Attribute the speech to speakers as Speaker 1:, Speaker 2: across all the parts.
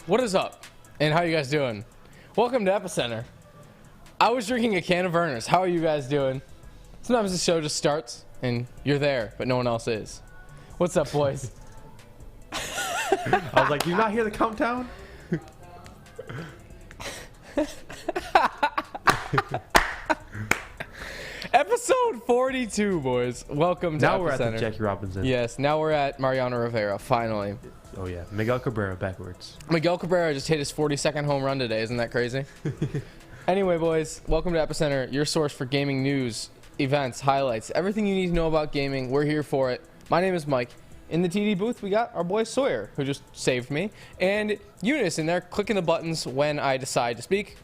Speaker 1: What is up? And how you guys doing? Welcome to EpEcenter. I was drinking a can of Vernors. How are you guys doing? Sometimes the show just starts and you're there, but no one else is. What's up, boys?
Speaker 2: I was like, do you not hear the countdown?
Speaker 1: Episode 42, boys. Welcome to
Speaker 2: Now
Speaker 1: EpEcenter.
Speaker 2: we're at the Jackie Robinson.
Speaker 1: Yes, now we're at Mariano Rivera, finally.
Speaker 2: Oh, yeah. Miguel Cabrera backwards.
Speaker 1: Miguel Cabrera just hit his 42nd home run today. Isn't that crazy? Anyway, boys, welcome to EpEcenter, your source for gaming news, events, highlights, everything you need to know about gaming. We're here for it. My name is Mike. In the TD booth, we got our boy Sawyer, who just saved me, and Eunice in there clicking the buttons when I decide to speak.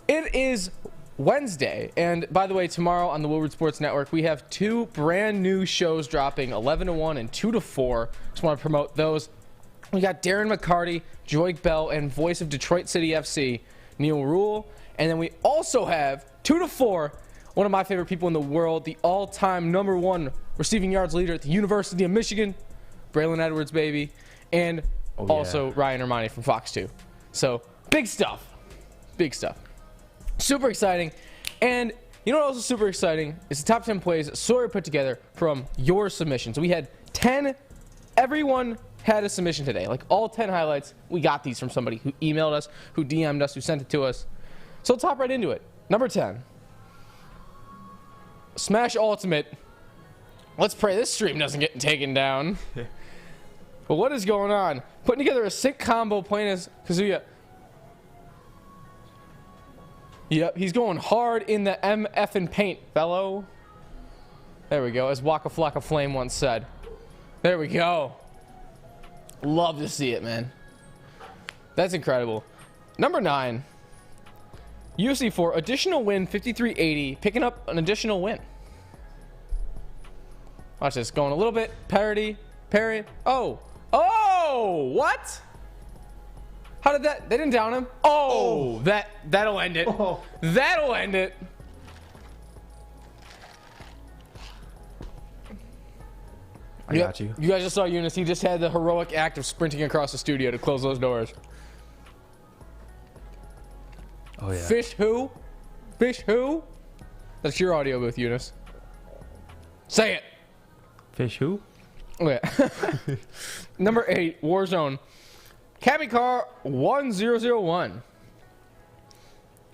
Speaker 1: It is Wednesday, and by the way, tomorrow on the Woodward Sports Network, we have two brand new shows dropping, 11 to 1 and 2 to 4. Just want to promote those. We got Darren McCarty, Joik Bell, and voice of Detroit City FC, Neil Rule. And then we also have 2 to 4, one of my favorite people in the world, the all-time #1 receiving yards leader at the University of Michigan, Braylon Edwards, baby, and also Ryan Ermani from Fox 2. So, big stuff. Big stuff. Super exciting. And you know what else is super exciting? It's the top 10 plays Sawyer put together from your submissions. We had 10. Everyone had a submission today. Like all 10 highlights, we got these from somebody who emailed us, who DM'd us, who sent it to us. So let's hop right into it. Number 10. Smash Ultimate. Let's pray this stream doesn't get taken down. But what is going on? Putting together a sick combo playing as Kazuya. Yep, he's going hard in the MF and paint, fellow. There we go, as Waka Flocka Flame once said. There we go. Love to see it, man. That's incredible. Number 9. UFC 4, additional win, 5380, picking up an additional win. Watch this, going a little bit, parry. Oh, what? How did that? They didn't down him. Oh, that'll end it.
Speaker 2: Oh.
Speaker 1: That'll end it.
Speaker 2: I got you.
Speaker 1: You guys just saw Eunice. He just had the heroic act of sprinting across the studio to close those doors.
Speaker 2: Oh, yeah.
Speaker 1: Fish who? Fish who? That's your audio booth, Eunice. Say it.
Speaker 2: Fish who?
Speaker 1: Okay. Number 8, Warzone. Cabby Car 1001.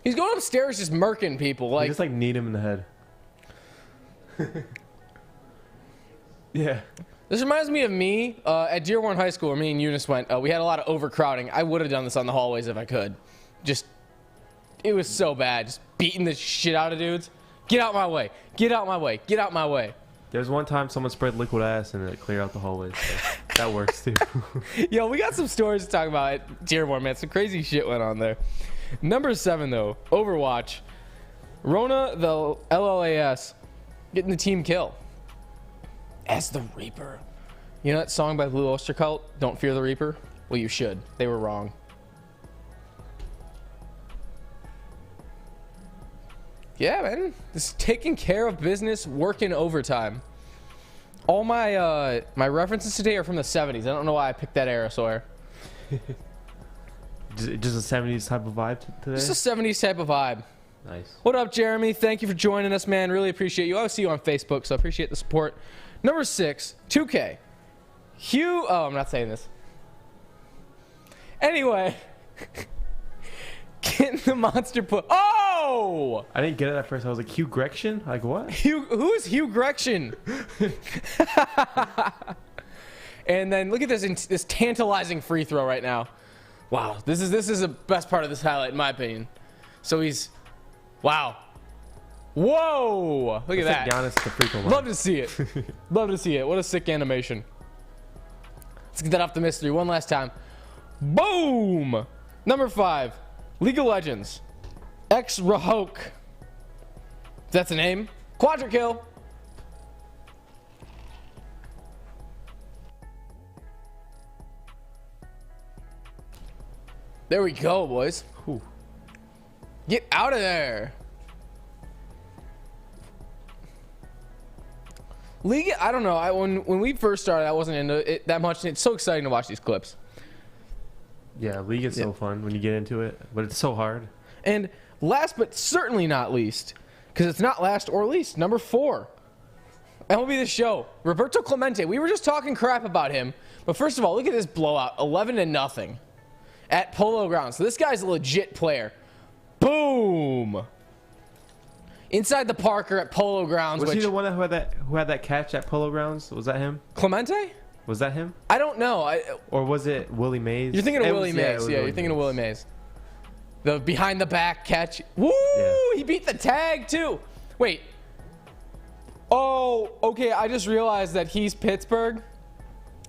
Speaker 1: He's going upstairs just murking people. Like,
Speaker 2: You just like need him in the head. Yeah.
Speaker 1: this reminds me of me at Dearborn High School where me and Eunice went. We had a lot of overcrowding. I would have done this on the hallways if I could. It was so bad. Just beating the shit out of dudes. Get out my way. Get out my way. Get out my way.
Speaker 2: There's one time someone sprayed liquid ass and it cleared out the hallways. So that works too.
Speaker 1: Yo, we got some stories to talk about at Dearborn, man. Some crazy shit went on there. Number 7, though, Overwatch. Rona, the LLAS, getting the team kill. As the Reaper. You know that song by Blue Oyster Cult, Don't Fear the Reaper? Well, you should. They were wrong. Yeah, man. Just taking care of business, working overtime. All my my references today are from the 70s. I don't know why I picked that era, Sawyer.
Speaker 2: Just a 70s type of vibe today?
Speaker 1: Just a 70s type of vibe.
Speaker 2: Nice.
Speaker 1: What up, Jeremy? Thank you for joining us, man. Really appreciate you. I always see you on Facebook, so I appreciate the support. Number 6, 2K. Hugh... Oh, I'm not saying this. Anyway. Getting the monster put... Oh!
Speaker 2: I didn't get it at first. I was like, Hugh Grection? Like, what?
Speaker 1: Who is Hugh Grection? And then look at this tantalizing free throw right now. Wow, this is the best part of this highlight in my opinion. So he's... Wow. Whoa! Look at that.
Speaker 2: Giannis at the free throw line.
Speaker 1: Love to see it. Love to see it. What a sick animation. Let's get that off the mystery one last time. Boom! Number 5, League of Legends. X-Rahok. That's a name. Quadra kill. There we go, boys.
Speaker 2: Ooh.
Speaker 1: Get out of there. League, I don't know. When we first started, I wasn't into it that much. It's so exciting to watch these clips.
Speaker 2: Yeah, League is so fun when you get into it, but it's so hard.
Speaker 1: And last but certainly not least, because it's not last or least, number 4. MLB The Show, Roberto Clemente. We were just talking crap about him, but first of all, look at this blowout, 11-0 at Polo Grounds. So this guy's a legit player. Boom! Inside the Parker at Polo Grounds.
Speaker 2: Was he the one who had that catch at Polo Grounds? Was that him?
Speaker 1: Clemente?
Speaker 2: Was that him?
Speaker 1: I don't know.
Speaker 2: Or was it Willie Mays?
Speaker 1: You're thinking of Willie Mays. Yeah, you're thinking of Willie Mays. The behind the back catch. Woo! Yeah. He beat the tag too. Wait. Oh, okay. I just realized that he's Pittsburgh.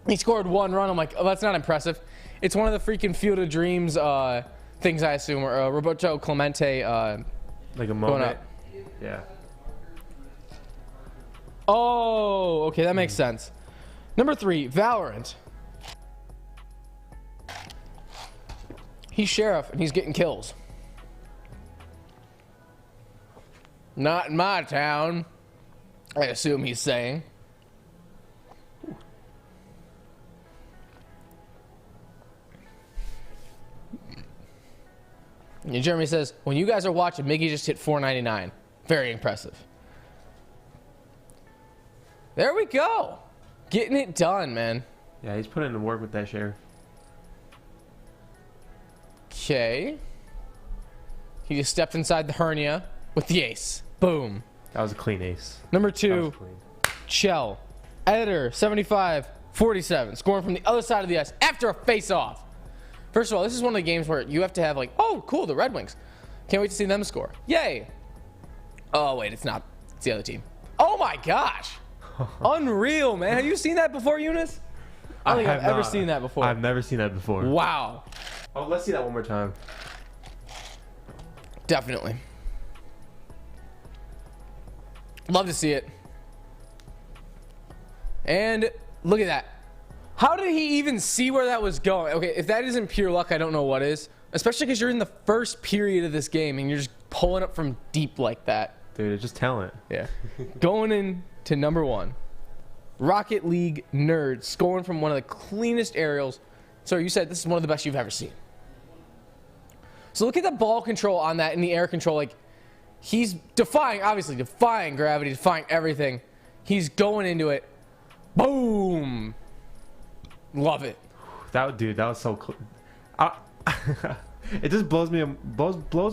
Speaker 1: He scored 1 run. I'm like, oh, that's not impressive. It's one of the freaking Field of Dreams things, I assume, or Roberto Clemente.
Speaker 2: Like a moment. Yeah.
Speaker 1: Oh, okay. That makes sense. Number 3, Valorant. He's sheriff, and he's getting kills. Not in my town, I assume he's saying. And Jeremy says, when you guys are watching, Miggy just hit 499. Very impressive. There we go. Getting it done, man.
Speaker 2: Yeah, he's putting in the work with that sheriff.
Speaker 1: Okay. He just stepped inside the hernia with the ace. Boom.
Speaker 2: That was a clean ace.
Speaker 1: Number 2, Chell. Editor, 75-47. Scoring from the other side of the ice after a face-off. First of all, this is one of the games where you have to have like, oh, cool, the Red Wings. Can't wait to see them score. Yay. Oh, wait, it's not. It's the other team. Oh, my gosh. Unreal, man. Have you seen that before, Eunice? I don't think I've ever seen that before.
Speaker 2: I've never seen that before.
Speaker 1: Wow.
Speaker 2: Oh, let's see that one more time.
Speaker 1: Definitely. Love to see it. And look at that. How did he even see where that was going? Okay, if that isn't pure luck, I don't know what is. Especially because you're in the first period of this game and you're just pulling up from deep like that.
Speaker 2: Dude, it's just talent.
Speaker 1: Yeah. Going into number 1. Rocket League nerd scoring from one of the cleanest aerials. So you said this is one of the best you've ever seen. So look at the ball control on that and the air control. Like, he's obviously defying gravity, defying everything. He's going into it. Boom. Love it.
Speaker 2: That was so cool. It just blows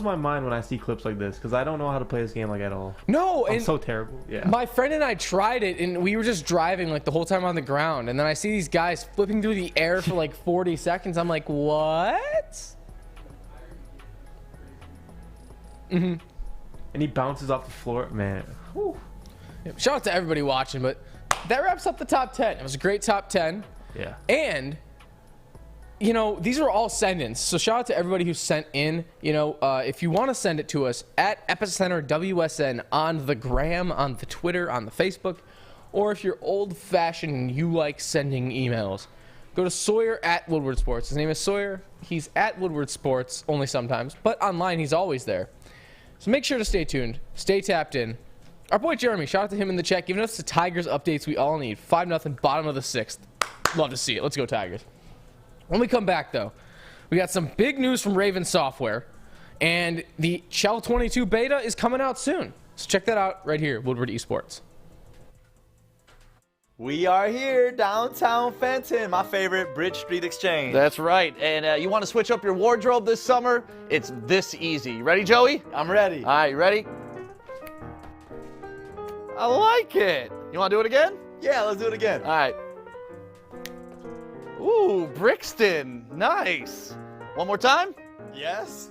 Speaker 2: my mind when I see clips like this because I don't know how to play this game like at all.
Speaker 1: No,
Speaker 2: I'm so terrible. Yeah.
Speaker 1: My friend and I tried it, and we were just driving like the whole time on the ground, and then I see these guys flipping through the air for like 40 seconds. I'm like, what?
Speaker 2: And he bounces off the floor, man. Whew.
Speaker 1: Shout out to everybody watching, but that wraps up the top 10. It was a great top 10.
Speaker 2: Yeah.
Speaker 1: And you know, these are all send-ins. So shout out to everybody who sent in. You know, if you want to send it to us at EpEcenter WSN on the gram, on the Twitter, on the Facebook, or if you're old-fashioned and you like sending emails, go to Sawyer at Woodward Sports. His name is Sawyer. He's at Woodward Sports, only sometimes, but online he's always there. So make sure to stay tuned, stay tapped in. Our boy Jeremy, shout out to him in the chat, giving us the Tigers updates we all need. 5-0, bottom of the 6th. Love to see it. Let's go Tigers. When we come back, though, we got some big news from Raven Software, and the NHL22 beta is coming out soon. So check that out right here, Woodward Esports.
Speaker 3: We are here, downtown Fenton, my favorite Bridge Street Exchange.
Speaker 4: That's right. And you want to switch up your wardrobe this summer? It's this easy. You ready, Joey?
Speaker 3: I'm ready.
Speaker 4: All right, you ready? I like it. You want to do it again?
Speaker 3: Yeah, let's do it again.
Speaker 4: All right. Ooh, Brixton. Nice. One more time?
Speaker 3: Yes.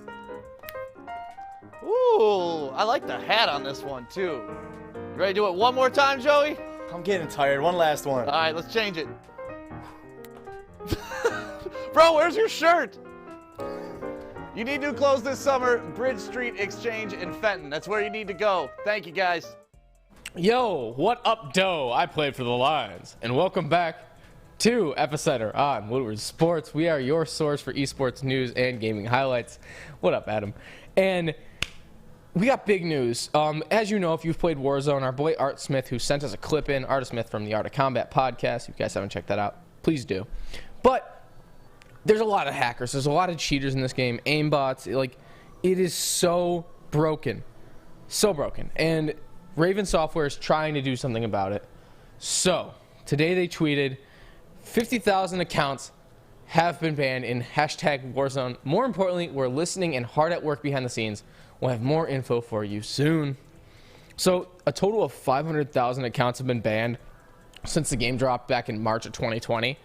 Speaker 4: Ooh, I like the hat on this one, too. You ready to do it one more time, Joey?
Speaker 3: I'm getting tired. One last one.
Speaker 4: All right, let's change it. Bro, where's your shirt? You need new clothes this summer. Bridge Street Exchange in Fenton. That's where you need to go. Thank you, guys.
Speaker 1: Yo, what up, doe? I played for the Lions. And welcome back to EpEcenter on Woodward Sports. We are your source for esports news and gaming highlights. What up, Adam? And we got big news. As you know, if you've played Warzone, our boy Art Smith, who sent us a clip in, Art Smith from the Art of Combat podcast. If you guys haven't checked that out, please do. But there's a lot of hackers. There's a lot of cheaters in this game. Aimbots. Like, it is so broken. So broken. And Raven Software is trying to do something about it. So, today they tweeted 50,000 accounts have been banned in hashtag Warzone. More importantly, we're listening and hard at work behind the scenes. We'll have more info for you soon. So, a total of 500,000 accounts have been banned since the game dropped back in March of 2020,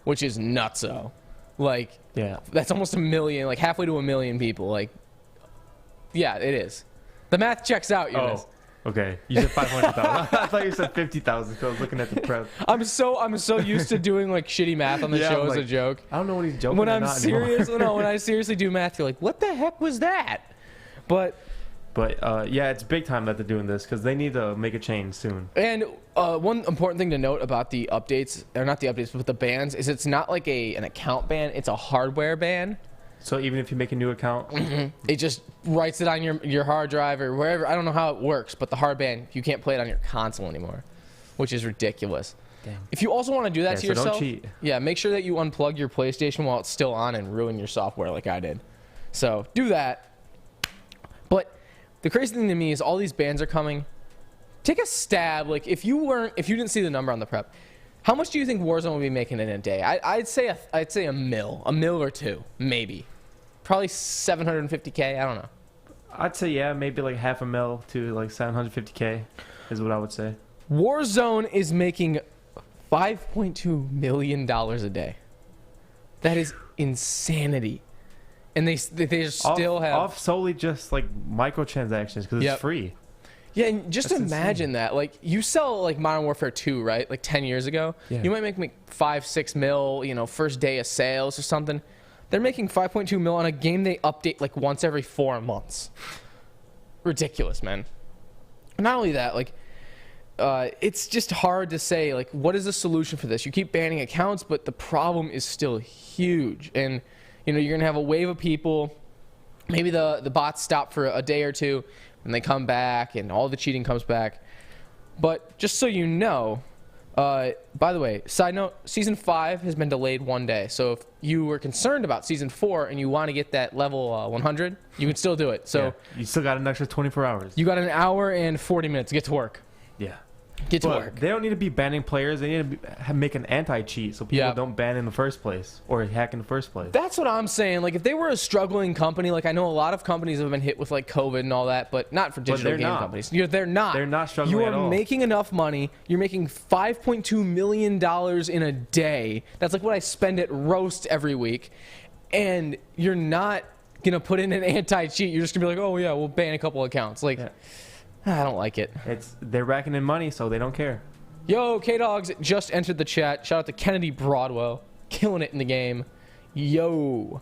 Speaker 1: which is nutso. Like,
Speaker 2: Yeah.
Speaker 1: that's almost a million, like halfway to a million people. Like, yeah, it is. The math checks out, Eunice.
Speaker 2: Oh, okay. You said 500,000. I thought you said 50,000 because I was looking at the prep.
Speaker 1: I'm so used to doing like shitty math on the
Speaker 2: Yeah,
Speaker 1: show
Speaker 2: I'm
Speaker 1: as a
Speaker 2: like,
Speaker 1: joke.
Speaker 2: I don't know what he's joking
Speaker 1: When
Speaker 2: or
Speaker 1: I'm
Speaker 2: not
Speaker 1: serious,
Speaker 2: anymore.
Speaker 1: no, when I seriously do math, you're like, what the heck was that? But
Speaker 2: yeah, it's big time that they're doing this because they need to make a change soon.
Speaker 1: and one important thing to note about the updates, or not the updates, but the bans, is it's not like an account ban; it's a hardware ban.
Speaker 2: So even if you make a new account,
Speaker 1: It just writes it on your hard drive or wherever. I don't know how it works, but the hard ban, you can't play it on your console anymore, which is ridiculous.
Speaker 2: Damn.
Speaker 1: If you also want to do that
Speaker 2: Yeah,
Speaker 1: to
Speaker 2: so
Speaker 1: yourself,
Speaker 2: don't cheat.
Speaker 1: yeah, make sure that you unplug your PlayStation while it's still on and ruin your software like I did. So do that. But the crazy thing to me is all these bans are coming. Take a stab. Like if you didn't see the number on the prep, how much do you think Warzone would be making in a day? I'd say a mil or two, maybe. Probably 750K. I don't know.
Speaker 2: I'd say yeah, maybe like half a mil to like 750K is what I would say.
Speaker 1: Warzone is making $5.2 million a day. That is insanity. And they still have
Speaker 2: off solely just like microtransactions because
Speaker 1: Yep.
Speaker 2: it's free.
Speaker 1: Yeah, and just
Speaker 2: That's
Speaker 1: imagine that. Like you sell like Modern Warfare 2, right? Like 10 years ago,
Speaker 2: Yeah.
Speaker 1: you might make 5-6 mil, first day of sales or something. They're making 5.2 mil on a game they update like once every 4 months. Ridiculous, man. Not only that, like it's just hard to say like what is the solution for this? You keep banning accounts, but the problem is still huge. And you're going to have a wave of people. Maybe the bots stop for a day or two and they come back and all the cheating comes back. But just so you know, by the way, side note, Season 5 has been delayed 1 day. So if you were concerned about Season 4 and you want to get that level 100, you can still do it. So
Speaker 2: Yeah. You still got an extra 24 hours.
Speaker 1: you got an hour and 40 minutes to get to work.
Speaker 2: Yeah.
Speaker 1: Get to
Speaker 2: But
Speaker 1: work.
Speaker 2: they don't need to be banning players. They need to make an anti-cheat so people
Speaker 1: Yeah.
Speaker 2: don't ban in the first place or hack in the first place.
Speaker 1: That's what I'm saying. Like, if they were a struggling company, like I know a lot of companies have been hit with like COVID and all that, but not for digital
Speaker 2: they're
Speaker 1: game
Speaker 2: not.
Speaker 1: companies. They're not.
Speaker 2: They're not struggling
Speaker 1: You are
Speaker 2: at all.
Speaker 1: making enough money. You're making $5.2 million in a day. That's like what I spend at roast every week, and you're not gonna put in an anti-cheat. You're just gonna be like, oh yeah, we'll ban a couple accounts. Like,
Speaker 2: Yeah.
Speaker 1: I don't like it.
Speaker 2: They're racking in money, so they don't care.
Speaker 1: Yo, K-Dogs just entered the chat. Shout out to Kennedy Broadwell. Killing it in the game. Yo.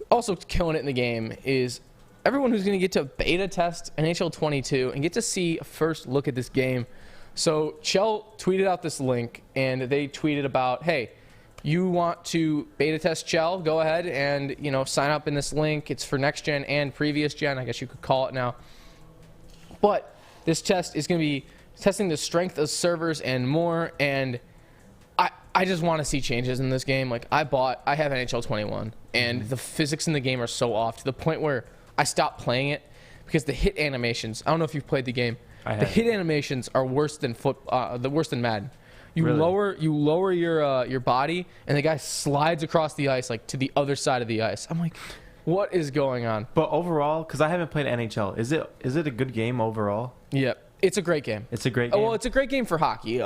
Speaker 1: Also killing it in the game is everyone who's going to get to beta test NHL22 and get to see a first look at this game. So Chell tweeted out this link, and they tweeted about, hey, you want to beta test Chell? Go ahead and, sign up in this link. It's for next gen and previous gen, I guess you could call it now. But this test is going to be testing the strength of servers and more, and I just want to see changes in this game. Like, I have NHL21, and the physics in the game are so off to the point where I stopped playing it because the hit animations, I don't know if you've played the game,
Speaker 2: I
Speaker 1: the
Speaker 2: have.
Speaker 1: hit animations are worse than worse than Madden. You
Speaker 2: Really?
Speaker 1: lower your body, and the guy slides across the ice like to the other side of the ice. I'm like, what is going on?
Speaker 2: But overall, because I haven't played NHL, is it a good game overall?
Speaker 1: Yep. It's a great game.
Speaker 2: It's a great
Speaker 1: Oh,
Speaker 2: game.
Speaker 1: well, it's a great game for hockey.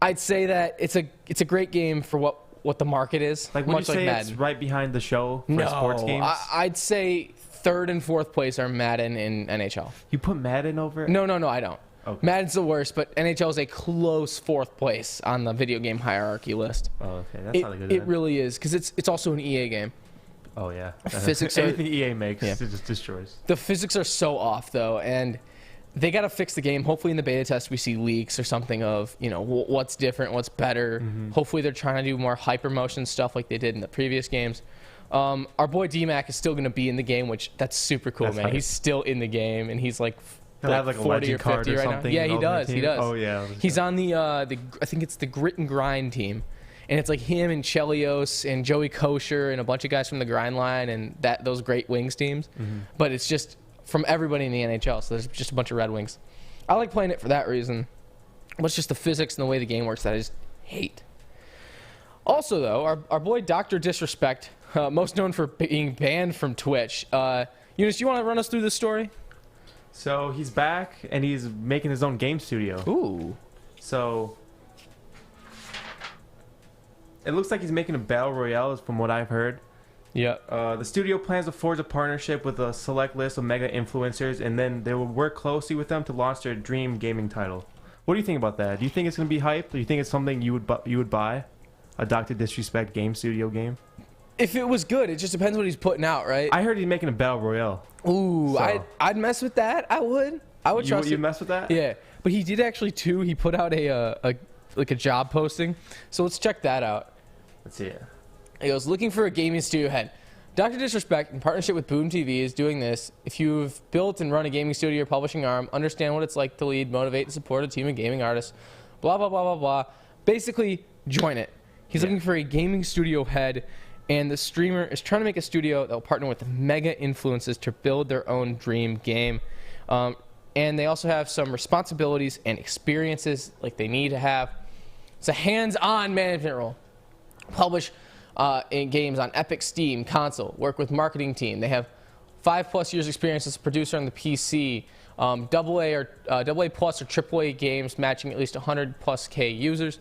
Speaker 1: I'd say that it's a great game for what the market is.
Speaker 2: Like, would
Speaker 1: much
Speaker 2: you say
Speaker 1: like
Speaker 2: it's
Speaker 1: Madden.
Speaker 2: right behind the show for
Speaker 1: No,
Speaker 2: sports games?
Speaker 1: I'd say third and fourth place are Madden and NHL.
Speaker 2: You put Madden over it?
Speaker 1: No, I don't.
Speaker 2: Okay.
Speaker 1: Madden's the worst, but NHL is a close fourth place on the video game hierarchy list.
Speaker 2: Oh, okay. That's not a good
Speaker 1: It
Speaker 2: one.
Speaker 1: really is, because it's also an EA game.
Speaker 2: Oh, yeah.
Speaker 1: Physics are-
Speaker 2: Anything EA makes,
Speaker 1: Yeah.
Speaker 2: it just destroys.
Speaker 1: The physics are so off, though, and they got to fix the game. Hopefully in the beta test we see leaks or something of, what's different, what's better.
Speaker 2: Mm-hmm.
Speaker 1: Hopefully they're trying to do more hypermotion stuff like they did in the previous games. Our boy D-Mac is still going to be in the game, which that's super cool,
Speaker 2: That's
Speaker 1: man.
Speaker 2: hype.
Speaker 1: He's still in the game, and he's like
Speaker 2: He'll have like a
Speaker 1: 40 or
Speaker 2: legend
Speaker 1: 50
Speaker 2: card or
Speaker 1: right now.
Speaker 2: something.
Speaker 1: Yeah, he
Speaker 2: involved in the
Speaker 1: does. He
Speaker 2: team.
Speaker 1: does.
Speaker 2: Oh, yeah.
Speaker 1: He's on the I think it's the Grit and Grind team. and it's like him and Chelios and Joey Kosher and a bunch of guys from the Grind Line and those great Wings teams. But it's just from everybody in the NHL, so there's just a bunch of Red Wings. I like playing it for that reason. But it's just the physics and the way the game works that I just hate. Also, though, our boy Dr. Disrespect, most known for being banned from Twitch. Eunice, you want to run us through this story?
Speaker 2: So he's back, and he's making his own game studio.
Speaker 1: Ooh.
Speaker 2: So it looks like he's making a battle royale, from what I've heard.
Speaker 1: Yeah.
Speaker 2: The studio plans to forge a partnership with a select list of mega influencers, and then they will work closely with them to launch their dream gaming title. What do you think about that? Do you think it's going to be hype? Do you think it's something you would buy? A Dr. Disrespect game studio game?
Speaker 1: If it was good, it just depends what he's putting out, right?
Speaker 2: I heard he's making a battle royale.
Speaker 1: Ooh,
Speaker 2: So-
Speaker 1: I'd mess with that. I would trust
Speaker 2: You
Speaker 1: it.
Speaker 2: mess with that?
Speaker 1: Yeah, but he did actually too. He put out a job posting. So let's check that out.
Speaker 2: Let's see it.
Speaker 1: He goes, looking for a gaming studio head. Dr. Disrespect, in partnership with Boom TV, is doing this. If you've built and run a gaming studio or publishing arm, understand what it's like to lead, motivate, and support a team of gaming artists. Blah, blah, blah, blah, blah. Basically, join it. He's looking for a gaming studio head, and the streamer is trying to make a studio that will partner with mega influencers to build their own dream game. And they also have some responsibilities and experiences like they need to have. It's a hands-on management role. Publish in games on Epic, Steam, console. Work with marketing team. They have 5+ years experience as a producer on the PC. AA plus or AAA games matching at least 100+ users.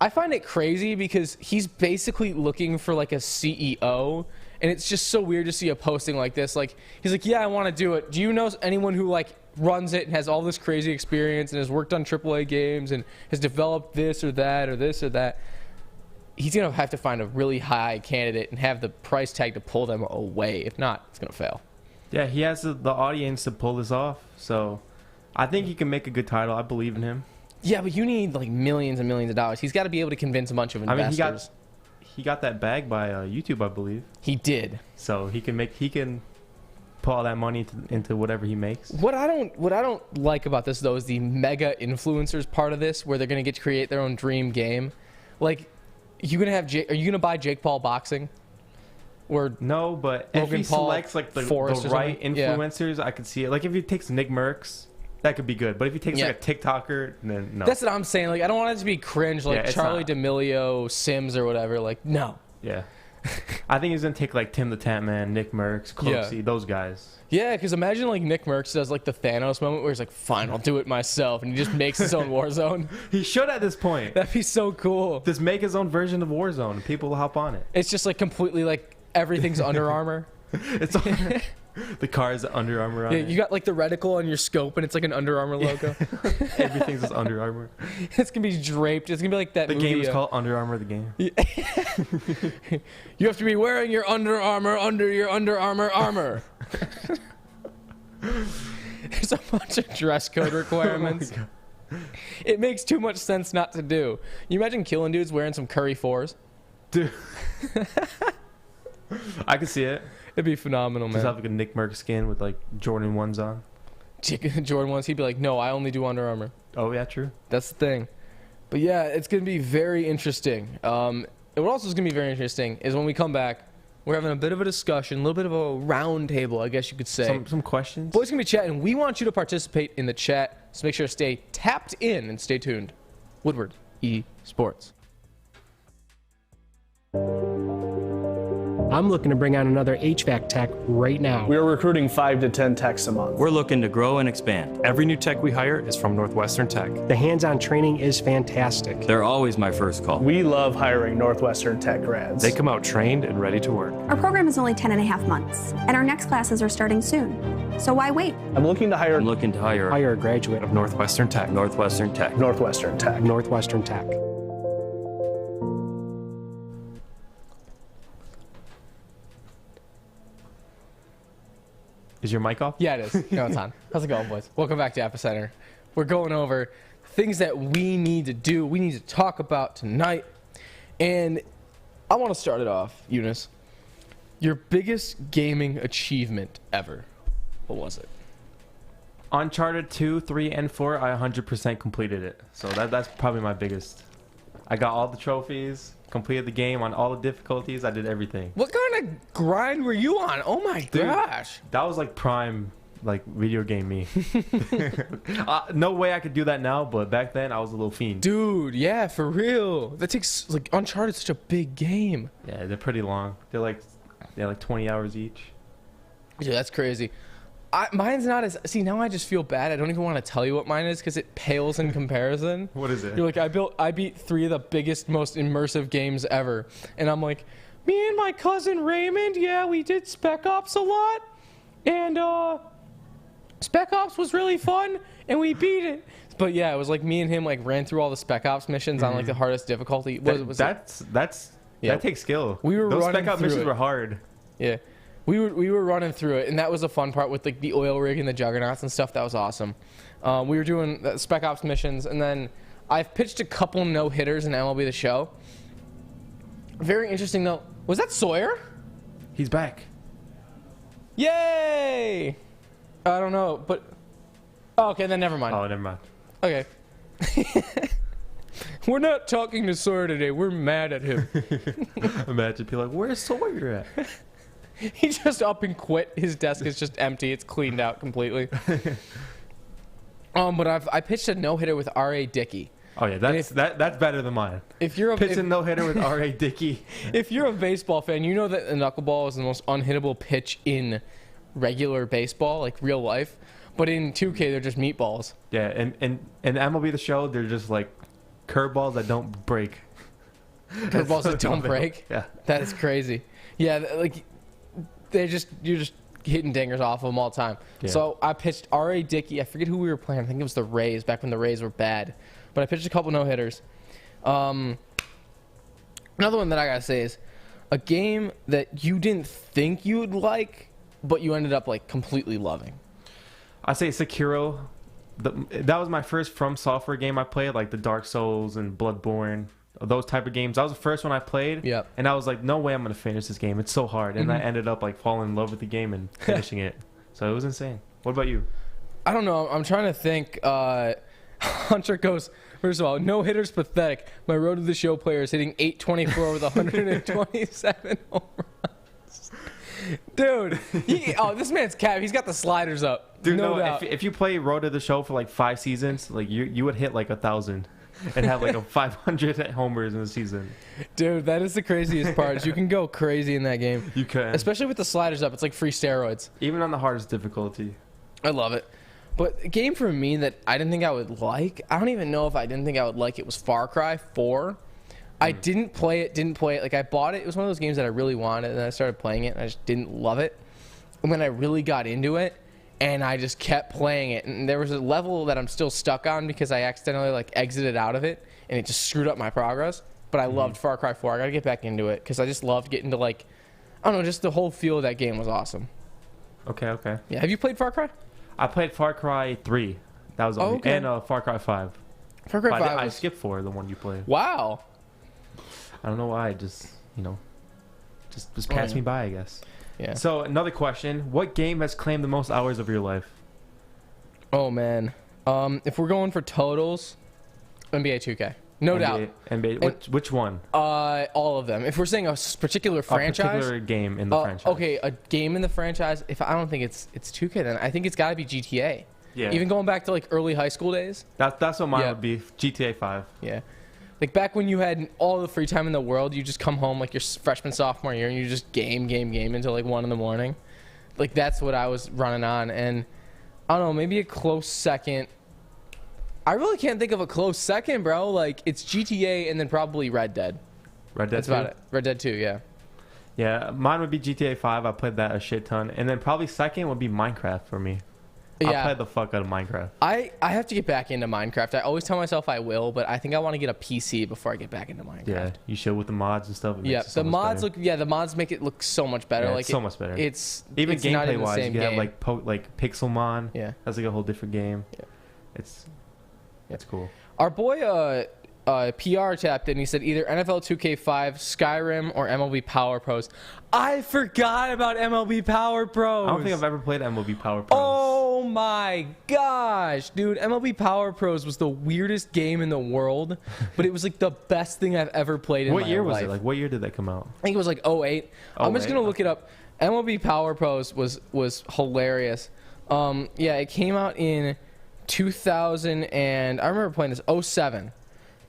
Speaker 1: I find it crazy because he's basically looking for like a CEO, and it's just so weird to see a posting like this. Like, he's like, yeah, I want to do it. Do you know anyone who like runs it and has all this crazy experience and has worked on AAA games and has developed this or that or this or that? He's going to have to find a really high candidate and have the price tag to pull them away. If not, it's going to fail.
Speaker 2: Yeah, he has the audience to pull this off. So I think he can make a good title. I believe in him.
Speaker 1: Yeah, but you need like millions and millions of dollars. He's got to be able to convince a bunch of investors.
Speaker 2: I mean, he got that bag by YouTube, I believe.
Speaker 1: He did.
Speaker 2: So he can put all that money into whatever he makes.
Speaker 1: What I don't like about this though is the mega influencers part of this, where they're gonna get to create their own dream game. Like, are you gonna buy Jake Paul boxing? Or
Speaker 2: no, but if he
Speaker 1: Paul
Speaker 2: selects like the
Speaker 1: something?
Speaker 2: right influencers, I could see it. Like if he takes Nick Merckx, that could be good. But if he takes like a TikToker, then no.
Speaker 1: That's what I'm saying. Like, I don't want it to be cringe like Charlie D'Amelio, Sims, or whatever. Like, no.
Speaker 2: Yeah. I think he's going to take like Tim the Tap Man, Nick Merckx, Cloakzy, those guys.
Speaker 1: Yeah, because imagine like Nick Merckx does like the Thanos moment where he's like, fine, I'll do it myself. And he just makes his own Warzone.
Speaker 2: He should at this point.
Speaker 1: That'd be so cool.
Speaker 2: Just make his own version of Warzone and people will hop on it.
Speaker 1: It's just like completely like everything's Under Armour.
Speaker 2: It's all, the car's Under Armour on it.
Speaker 1: You got like the reticle on your scope and it's like an Under Armour logo.
Speaker 2: Everything's just Under Armour.
Speaker 1: It's going to be draped. It's going to be like that
Speaker 2: The
Speaker 1: movie,
Speaker 2: game is called Under Armour the game.
Speaker 1: You have to be wearing your Under Armour under your Under Armour armor. There's a bunch of dress code requirements. It makes too much sense not to do. You imagine killing dudes wearing some Curry 4s?
Speaker 2: Dude. I could see it.
Speaker 1: It'd be phenomenal, man.
Speaker 2: Just have like a Nick Merckx skin with like Jordan 1s on.
Speaker 1: Jordan 1s, he'd be like, no, I only do Under Armour.
Speaker 2: Oh, yeah, true.
Speaker 1: That's the thing. But yeah, it's going to be very interesting. And what also is going to be very interesting is when we come back, we're having a bit of a discussion, a little bit of a round table, I guess you could say.
Speaker 2: Some questions.
Speaker 1: Boys going to be chatting. We want you to participate in the chat, so make sure to stay tapped in and stay tuned. Woodward eSports.
Speaker 5: I'm looking to bring on another HVAC tech right now.
Speaker 6: We are recruiting 5 to 10 techs a month.
Speaker 7: We're looking to grow and expand.
Speaker 8: Every new tech we hire is from Northwestern Tech.
Speaker 5: The hands-on training is fantastic.
Speaker 7: They're always my first call.
Speaker 6: We love hiring Northwestern Tech grads.
Speaker 8: They come out trained and ready to work.
Speaker 9: Our program is only 10 and a half months, and our next classes are starting soon. So why wait?
Speaker 6: I'm looking to hire
Speaker 5: Hire a graduate
Speaker 8: Of Northwestern Tech.
Speaker 7: Northwestern Tech.
Speaker 6: Northwestern Tech.
Speaker 5: Northwestern Tech.
Speaker 2: Is your mic off?
Speaker 1: Yeah, it is. No, it's on. How's it going, boys? Welcome back to EpEcenter. We're going over things that we need to do, we need to talk about tonight. And I want to start it off, Eunice. Your biggest gaming achievement ever. What was it?
Speaker 2: Uncharted 2, 3, and 4, I 100% completed it. So that's probably my biggest. I got all the trophies, completed the game on all the difficulties. I did everything.
Speaker 1: What kind of grind were you on? Oh my gosh.
Speaker 2: That was like prime, like video game me. No way I could do that now, but back then I was a little fiend.
Speaker 1: Dude, yeah, for real. That takes like Uncharted's such a big game.
Speaker 2: Yeah, they're pretty long. They're like 20 hours each.
Speaker 1: Dude, that's crazy. Mine's not as... See, now I just feel bad. I don't even want to tell you what mine is because it pales in comparison.
Speaker 2: What is it?
Speaker 1: You're like, I beat 3 of the biggest, most immersive games ever. And I'm like, me and my cousin Raymond, yeah, we did Spec Ops a lot. And, Spec Ops was really fun, and we beat it. But yeah, it was like me and him like ran through all the Spec Ops missions on like the hardest difficulty.
Speaker 2: That takes skill. Those Spec Ops missions were hard.
Speaker 1: Yeah. We were running through it, and that was the fun part with like the oil rig and the juggernauts and stuff. That was awesome. We were doing Spec Ops missions, and then I've pitched a couple no-hitters in MLB The Show. Very interesting though. Was that Sawyer?
Speaker 2: He's back.
Speaker 1: Yay! I don't know, but okay, then never mind.
Speaker 2: Oh, never mind.
Speaker 1: Okay. We're not talking to Sawyer today. We're mad at him.
Speaker 2: Imagine people like, where's Sawyer at?
Speaker 1: He just up and quit. His desk is just empty. It's cleaned out completely. But I pitched a no-hitter with R.A. Dickey.
Speaker 2: Oh yeah, that's better than mine.
Speaker 1: If you're
Speaker 2: a no-hitter with R.A. Dickey.
Speaker 1: If you're a baseball fan, you know that the knuckleball is the most unhittable pitch in regular baseball, like real life. But in 2K, they're just meatballs.
Speaker 2: Yeah, and MLB The Show, they're just like curveballs that don't break.
Speaker 1: Curveballs that don't break?
Speaker 2: Yeah.
Speaker 1: That is crazy. Yeah, like you're just hitting dingers off of them all the time. Yeah. So I pitched R.A. Dickey. I forget who we were playing. I think it was the Rays, back when the Rays were bad. But I pitched a couple no-hitters. Another one that I gotta say is a game that you didn't think you would like, but you ended up like completely loving.
Speaker 2: I say Sekiro. That was my first From Software game I played, like the Dark Souls and Bloodborne, those type of games. That was the first one I played.
Speaker 1: Yep.
Speaker 2: And I was like, no way I'm gonna finish this game. It's so hard. And I ended up like falling in love with the game and finishing it. So it was insane. What about you?
Speaker 1: I don't know. I'm trying to think. Hunter goes, first of all, no hitters pathetic. My Road to the Show player is hitting 824 with 127 home runs. Dude, this man's cap. He's got the sliders up.
Speaker 2: Dude,
Speaker 1: no doubt.
Speaker 2: If you play Road to the Show for like 5 seasons, like you would hit like 1,000 and have like a 500 homers in a season.
Speaker 1: Dude, that is the craziest part. Is you can go crazy in that game.
Speaker 2: You can,
Speaker 1: especially with the sliders up. It's like free steroids.
Speaker 2: Even on the hardest difficulty.
Speaker 1: I love it. But a game for me that I didn't think I would like, I don't even know if I didn't think I would like it, was Far Cry 4. I didn't play it. Like, I bought it. It was one of those games that I really wanted, and then I started playing it, and I just didn't love it. And then I really got into it, and I just kept playing it. And there was a level that I'm still stuck on because I accidentally, like, exited out of it, and it just screwed up my progress. But I loved Far Cry 4. I got to get back into it because I just loved getting to, like, I don't know, just the whole feel of that game was awesome.
Speaker 2: Okay.
Speaker 1: Yeah, have you played Far Cry?
Speaker 2: I played Far Cry 3. That was
Speaker 1: okay.
Speaker 2: And Far Cry 5.
Speaker 1: Far Cry 5.
Speaker 2: I skipped 4, the one you played.
Speaker 1: Wow.
Speaker 2: I don't know why. Just passed me by, I guess.
Speaker 1: Yeah.
Speaker 2: So another question: what game has claimed the most hours of your life?
Speaker 1: Oh man. If we're going for totals, NBA 2K. No doubt.
Speaker 2: NBA. Which one?
Speaker 1: All of them. If we're saying a particular franchise,
Speaker 2: a particular game in the franchise.
Speaker 1: Okay, a game in the franchise. If I don't think it's 2K, then I think it's got to be GTA.
Speaker 2: Yeah.
Speaker 1: Even going back to like early high school days.
Speaker 2: That's what mine would be. GTA 5.
Speaker 1: Yeah. Like back when you had all the free time in the world, you just come home like your freshman, sophomore year, and you just game until like 1 in the morning. Like that's what I was running on, and I don't know, maybe a close second. I really can't think of a close second, bro. Like, it's GTA and then probably Red Dead.
Speaker 2: Red Dead 2?
Speaker 1: That's about it. Red Dead 2, yeah.
Speaker 2: Yeah, mine would be GTA 5. I played that a shit ton. And then probably second would be Minecraft for me.
Speaker 1: Yeah.
Speaker 2: I played the fuck out of Minecraft.
Speaker 1: I have to get back into Minecraft. I always tell myself I will, but I think I want to get a PC before I get back into Minecraft.
Speaker 2: Yeah, you should with the mods and stuff.
Speaker 1: Yeah, the mods the mods make it look so much better.
Speaker 2: Yeah,
Speaker 1: like
Speaker 2: it's so much better.
Speaker 1: It's
Speaker 2: even
Speaker 1: it's not
Speaker 2: gameplay
Speaker 1: even the
Speaker 2: wise,
Speaker 1: same
Speaker 2: you
Speaker 1: game.
Speaker 2: have like Pixelmon.
Speaker 1: Yeah,
Speaker 2: that's like a whole different game.
Speaker 1: Yeah,
Speaker 2: it's cool.
Speaker 1: Our boy PR tapped in. He said either NFL 2K5, Skyrim, or MLB Power Pros. I forgot about MLB Power Pros.
Speaker 2: I don't think I've ever played MLB Power Pros.
Speaker 1: Oh Oh my gosh, dude. MLB Power Pros was the weirdest game in the world, but it was like the best thing I've ever played in my life.
Speaker 2: What year was it? Like, what year did that come out?
Speaker 1: I think it was like 08. I'm just going to look it up. MLB Power Pros was hilarious. Yeah, it came out in 2000, and I remember playing this 07.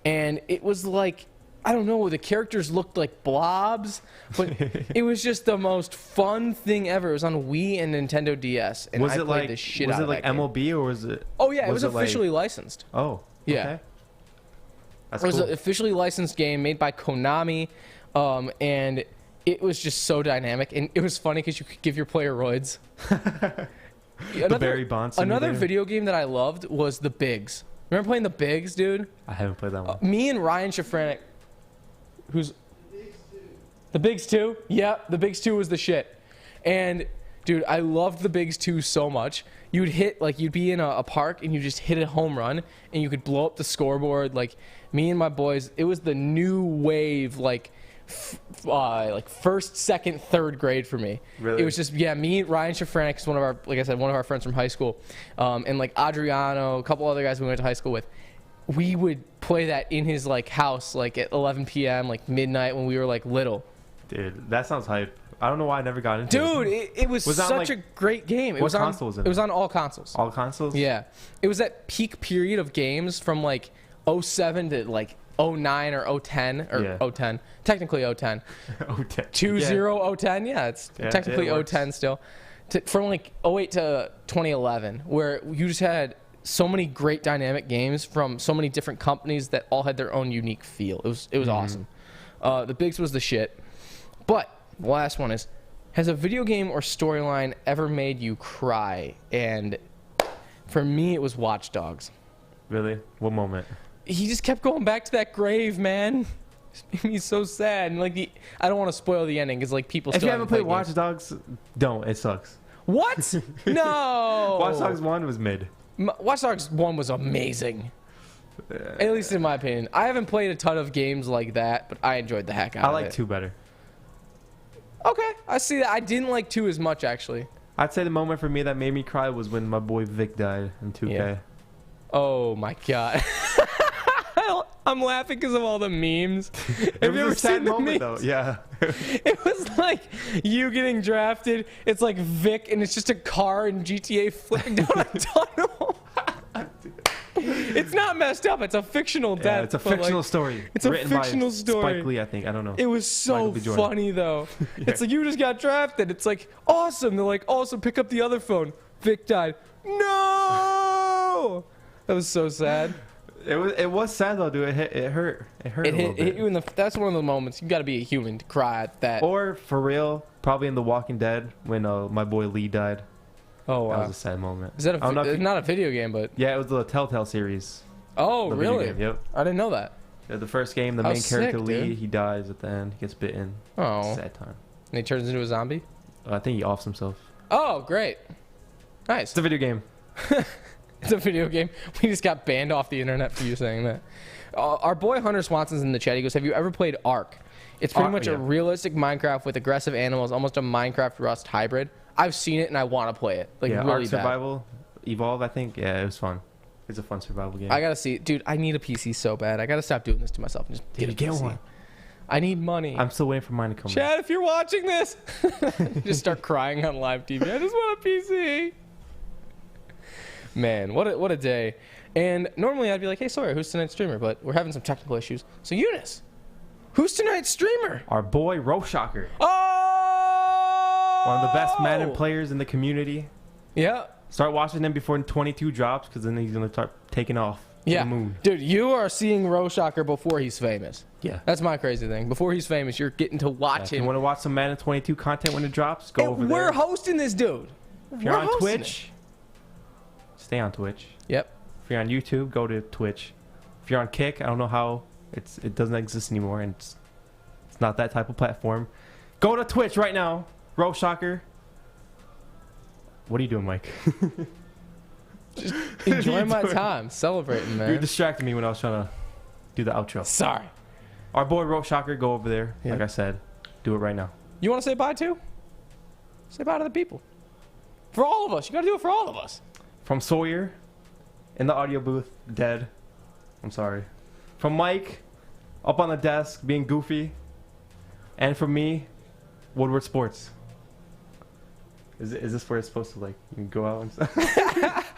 Speaker 1: And it was like, I don't know, the characters looked like blobs, but it was just the most fun thing ever. It was on Wii and Nintendo DS, and I played the shit out of that game.
Speaker 2: Was it like MLB or was it?
Speaker 1: Oh yeah, it was officially licensed.
Speaker 2: Oh,
Speaker 1: yeah.
Speaker 2: Okay. That's
Speaker 1: It was
Speaker 2: cool.
Speaker 1: an officially licensed game made by Konami, and it was just so dynamic. And it was funny because you could give your player roids.
Speaker 2: Barry Bonds
Speaker 1: Another
Speaker 2: simulator.
Speaker 1: video game that I loved was The Bigs. Remember playing The Bigs, dude?
Speaker 2: I haven't played that one.
Speaker 1: Me and Ryan Shafranek, who's The Bigs 2? Yeah, The Bigs 2 was the shit. And dude, I loved The Bigs 2 so much. You'd hit, like, you'd be in a park and you just hit a home run and you could blow up the scoreboard. Like, me and my boys, it was the new wave, like first, second, third grade for me.
Speaker 2: Really?
Speaker 1: It was just, yeah, me, Ryan Shafranek is one of our, like I said, one of our friends from high school. And like Adriano, a couple other guys we went to high school with. We would play that in his like house, like at 11 p.m., like midnight when we were like little.
Speaker 2: Dude, that sounds hype. I don't know why I never got into it.
Speaker 1: Dude, it was
Speaker 2: Was that
Speaker 1: such
Speaker 2: like-
Speaker 1: a great game. It
Speaker 2: What
Speaker 1: was on,
Speaker 2: console was it
Speaker 1: It was
Speaker 2: on?
Speaker 1: on all consoles.
Speaker 2: All consoles?
Speaker 1: Yeah. It was that peak period of games from like 07 to like 09 or 010 or
Speaker 2: Yeah.
Speaker 1: 010. Technically 010.
Speaker 2: Oh,
Speaker 1: 20 010. Yeah, it's
Speaker 2: Yeah,
Speaker 1: technically
Speaker 2: it works.
Speaker 1: 010 still. From like 08 to 2011, where you just had so many great dynamic games from so many different companies that all had their own unique feel. It was
Speaker 2: Mm-hmm.
Speaker 1: awesome. The Bigs was the shit. But the last one is, has a video game or storyline ever made you cry? And for me, it was Watch Dogs.
Speaker 2: Really? What moment?
Speaker 1: He just kept going back to that grave, man. It made me so sad. And like I don't want to spoil the ending because like people.
Speaker 2: If
Speaker 1: Still
Speaker 2: you haven't played
Speaker 1: games.
Speaker 2: Watch Dogs, don't. It sucks.
Speaker 1: What? No.
Speaker 2: Watch Dogs 1 was mid.
Speaker 1: Watch Dogs 1 was amazing. At least in my opinion. I haven't played a ton of games like that, but I enjoyed the heck out
Speaker 2: I
Speaker 1: of it.
Speaker 2: like 2 better.
Speaker 1: Okay, I see that. I didn't like 2 as much, actually.
Speaker 2: I'd say the moment for me that made me cry was when my boy Vic died in 2K.
Speaker 1: Yeah. Oh, my God. I'm laughing because of all the memes.
Speaker 2: It
Speaker 1: Have
Speaker 2: was
Speaker 1: you
Speaker 2: a
Speaker 1: ever
Speaker 2: sad
Speaker 1: seen the
Speaker 2: moment,
Speaker 1: memes?
Speaker 2: though. Yeah.
Speaker 1: It was like you getting drafted. It's like Vic, and it's just a car in GTA flipping down a tunnel. It's not messed up. It's a fictional death.
Speaker 2: Yeah, it's a
Speaker 1: but, like,
Speaker 2: fictional story.
Speaker 1: It's a
Speaker 2: written
Speaker 1: fictional
Speaker 2: by
Speaker 1: story.
Speaker 2: Spike Lee, I think. I don't know.
Speaker 1: It was so
Speaker 2: Michael B. Jordan.
Speaker 1: funny though. It's like you just got drafted. It's like awesome. They're like, also pick up the other phone. Vic died. No. That was so sad.
Speaker 2: It was sad though, dude. It hurt. It hurt
Speaker 1: It
Speaker 2: a little
Speaker 1: hit
Speaker 2: bit.
Speaker 1: you in the. That's one of the moments you got to be a human to cry at that.
Speaker 2: Or for real, probably in The Walking Dead when my boy Lee died.
Speaker 1: Oh
Speaker 2: That
Speaker 1: wow.
Speaker 2: was a sad moment.
Speaker 1: Is that
Speaker 2: I don't know if
Speaker 1: it's
Speaker 2: you-
Speaker 1: not a video game, but
Speaker 2: Yeah, it was the Telltale series.
Speaker 1: oh
Speaker 2: The video
Speaker 1: really?
Speaker 2: game, yep.
Speaker 1: I didn't know that.
Speaker 2: Yeah, the first game, the
Speaker 1: How
Speaker 2: main character
Speaker 1: sick,
Speaker 2: Lee,
Speaker 1: dude.
Speaker 2: he dies at the end. He gets bitten.
Speaker 1: Oh,
Speaker 2: Sad time.
Speaker 1: and he turns into a zombie.
Speaker 2: I think he offs himself.
Speaker 1: Oh, great. Nice.
Speaker 2: It's a video game.
Speaker 1: It's a video game. We just got banned off the internet for you saying that. Our boy Hunter Swanson's in the chat. He goes, have you ever played Ark? It's pretty much a
Speaker 2: yeah.
Speaker 1: realistic Minecraft with aggressive animals, almost a Minecraft Rust hybrid. I've seen it and I want to play it. Like
Speaker 2: Yeah,
Speaker 1: really
Speaker 2: Ark
Speaker 1: bad.
Speaker 2: Survival, Evolve, I think. Yeah, it was fun. It's a fun survival game.
Speaker 1: I gotta see, dude. I need a PC so bad. I gotta stop doing this to myself and just get a
Speaker 2: Dude, get
Speaker 1: PC.
Speaker 2: one.
Speaker 1: I need money.
Speaker 2: I'm still waiting for mine to come.
Speaker 1: Chad, if you're watching this, just start crying on live TV. I just want a PC. Man, what a day. And normally I'd be like, hey, Sawyer, who's tonight's streamer? But we're having some technical issues. So Eunice, who's tonight's streamer?
Speaker 2: Our boy Roshocker,
Speaker 1: Oh!
Speaker 2: one of the best Madden players in the community.
Speaker 1: Yeah.
Speaker 2: Start watching him before 22 drops, because then he's gonna start taking off to
Speaker 1: Yeah.
Speaker 2: the moon.
Speaker 1: Dude, you are seeing Roshocker before he's famous.
Speaker 2: Yeah.
Speaker 1: That's my crazy thing. Before he's famous, you're getting to watch
Speaker 2: If you
Speaker 1: him.
Speaker 2: want to watch some Madden 22 content when it drops, go over
Speaker 1: We're
Speaker 2: there.
Speaker 1: hosting this dude.
Speaker 2: If you're
Speaker 1: We're
Speaker 2: on
Speaker 1: hosting
Speaker 2: Twitch, stay on Twitch.
Speaker 1: it. Yep.
Speaker 2: If you're on YouTube, go to Twitch. If you're on Kick, I don't know how it doesn't exist anymore, and it's not that type of platform. Go to Twitch right now, Roshocker. What are you doing, Mike?
Speaker 1: Enjoy my
Speaker 2: doing?
Speaker 1: time. Celebrating, man.
Speaker 2: You're distracting me when I was trying to do the outro.
Speaker 1: Sorry.
Speaker 2: Our boy Roshocker, go over there.
Speaker 1: Yeah.
Speaker 2: Like I said, do it right now.
Speaker 1: You want to say bye too? Say bye to the people. For all of us. You got to do it for all of us.
Speaker 2: From Sawyer, in the audio booth, dead. I'm sorry. From Mike, up on the desk, being goofy. And from me, Woodward Sports. Is this where it's supposed to, like, you can go out and stuff?